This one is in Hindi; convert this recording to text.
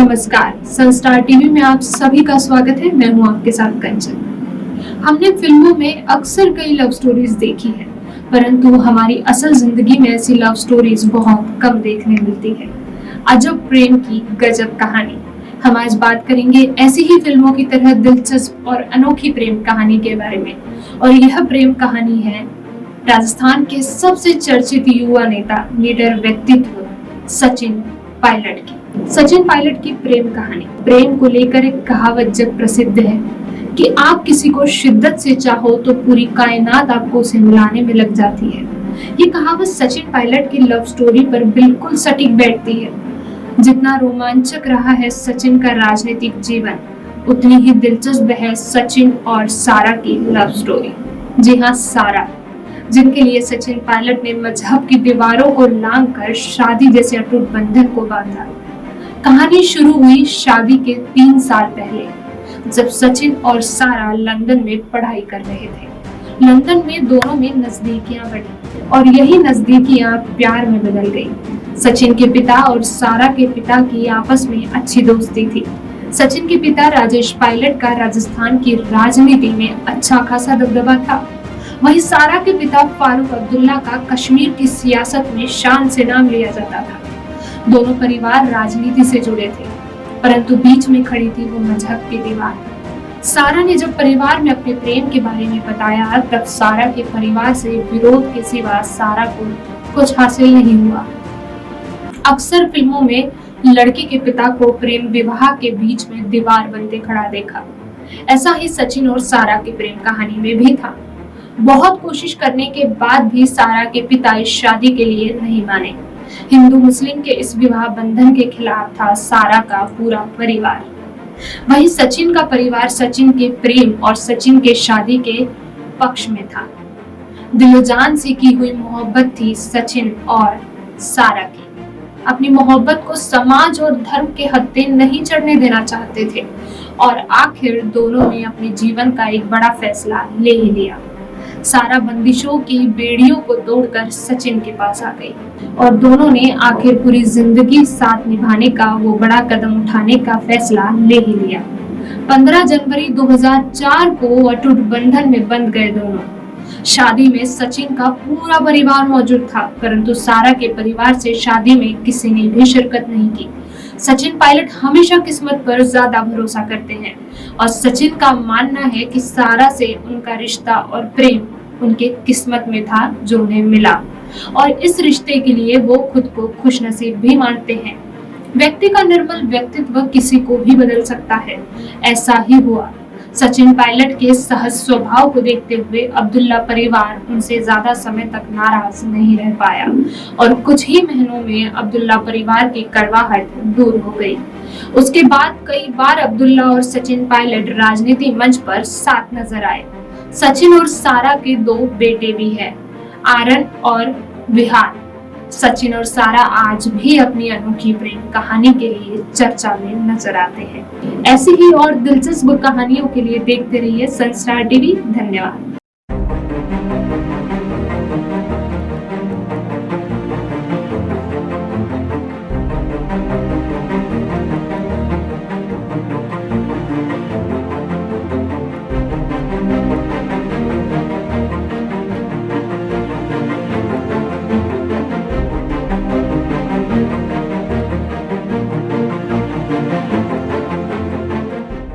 नमस्कार, संस्टार टीवी में आप सभी का स्वागत है। मैं हूं आपके साथ कंचन। हमने फिल्मों में अक्सर कई लव स्टोरीज देखी है, परंतु हमारी असल जिंदगी में ऐसी लव स्टोरीज बहुत कम देखने मिलती है। अजब प्रेम की गजब कहानी। हम आज बात करेंगे ऐसी ही फिल्मों की तरह दिलचस्प और अनोखी प्रेम कहानी के बारे में। और यह प्रेम कहानी है राजस्थान के सबसे चर्चित युवा नेता, लीडर व्यक्तित्व सचिन पायलट की। सचिन पायलट की प्रेम कहानी। प्रेम को लेकर एक कहावत जग प्रसिद्ध है कि आप किसी को शिद्दत से चाहो तो पूरी कायनात आपको उसे मिलाने में लग जाती है। ये कहावत सचिन पायलट की लव स्टोरी पर बिल्कुल सटीक बैठती है। जितना रोमांचक रहा है सचिन का राजनीतिक जीवन, उतनी ही दिलचस्प है सचिन और सारा की लव स्टोरी। जी हाँ, सारा, जिनके लिए सचिन पायलट ने मजहब की दीवारों को लांघकर शादी जैसे अटूट बंधन को बांधा। कहानी शुरू हुई शादी के 3 साल पहले, जब सचिन और सारा लंदन में पढ़ाई कर रहे थे। लंदन में दोनों में नजदीकियां बढ़ी और यही नजदीकियां प्यार में बदल गई। सचिन के पिता और सारा के पिता की आपस में अच्छी दोस्ती थी। सचिन के पिता राजेश पायलट का राजस्थान की राजनीति में अच्छा खासा दबदबा था। वहीं सारा के पिता फारूक अब्दुल्ला का कश्मीर की सियासत में शान से नाम लिया जाता था। दोनों परिवार राजनीति से जुड़े थे, परंतु बीच में खड़ी थी वो मजहब की दीवार। सारा ने जब परिवार में अपने प्रेम के बारे में बताया, तब सारा के परिवार से विरोध के सिवा सारा को कुछ हासिल नहीं हुआ। अक्सर फिल्मों में लड़की के पिता को प्रेम विवाह के बीच में दीवार बनते खड़ा देखा। ऐसा ही सचिन और सारा की प्रेम कहानी में भी था। बहुत कोशिश करने के बाद भी सारा के पिता इस शादी के लिए नहीं माने। हिंदू मुस्लिम के इस विवाह बंधन के खिलाफ था सारा का पूरा परिवार। वहीं सचिन का परिवार सचिन के प्रेम और सचिन के शादी के पक्ष में था। दिलोजान से की हुई मोहब्बत थी सचिन और सारा की। अपनी मोहब्बत को समाज और धर्म के हत्थे नहीं चढ़ने देना चाहते थे और आखिर दोनों ने अपने जीवन का एक बड़ा फैसला ले ही लिया। सारा बंदिशों की बेड़ियों को तोड़कर सचिन के पास आ गई और दोनों ने आखिर पूरी जिंदगी साथ निभाने का वो बड़ा कदम उठाने का फैसला ले ही लिया। 15 जनवरी 2004 को अटूट बंधन में बंध गए दोनों। शादी में सचिन का पूरा परिवार मौजूद था, परंतु सारा के परिवार से शादी में किसी ने भी शिरकत नहीं की। सचिन पायलट हमेशा किस्मत पर ज्यादा भरोसा करते हैं और सचिन का मानना है कि सारा से उनका रिश्ता और प्रेम उनके किस्मत में था जो उन्हें मिला, और इस रिश्ते के लिए वो खुद को खुशनसीब भी मानते हैं। व्यक्ति का निर्मल व्यक्तित्व किसी को भी बदल सकता है। ऐसा ही हुआ। सचिन पायलट के सहज स्वभाव को देखते हुए अब्दुल्ला परिवार उनसे ज्यादा समय तक नाराज नहीं रह पाया और कुछ ही महीनों में अब्दुल्ला परिवार की कड़वाहट दूर हो गई। उसके बाद कई बार अब्दुल्ला और सचिन पायलट राजनीति मंच पर साथ नजर आए। सचिन और सारा के 2 बेटे भी हैं, आरन और विहान। सचिन और सारा आज भी अपनी अनोखी प्रेम कहानी के लिए चर्चा में नजर आते हैं। ऐसी ही और दिलचस्प कहानियों के लिए देखते रहिए संस्टार टीवी। धन्यवाद।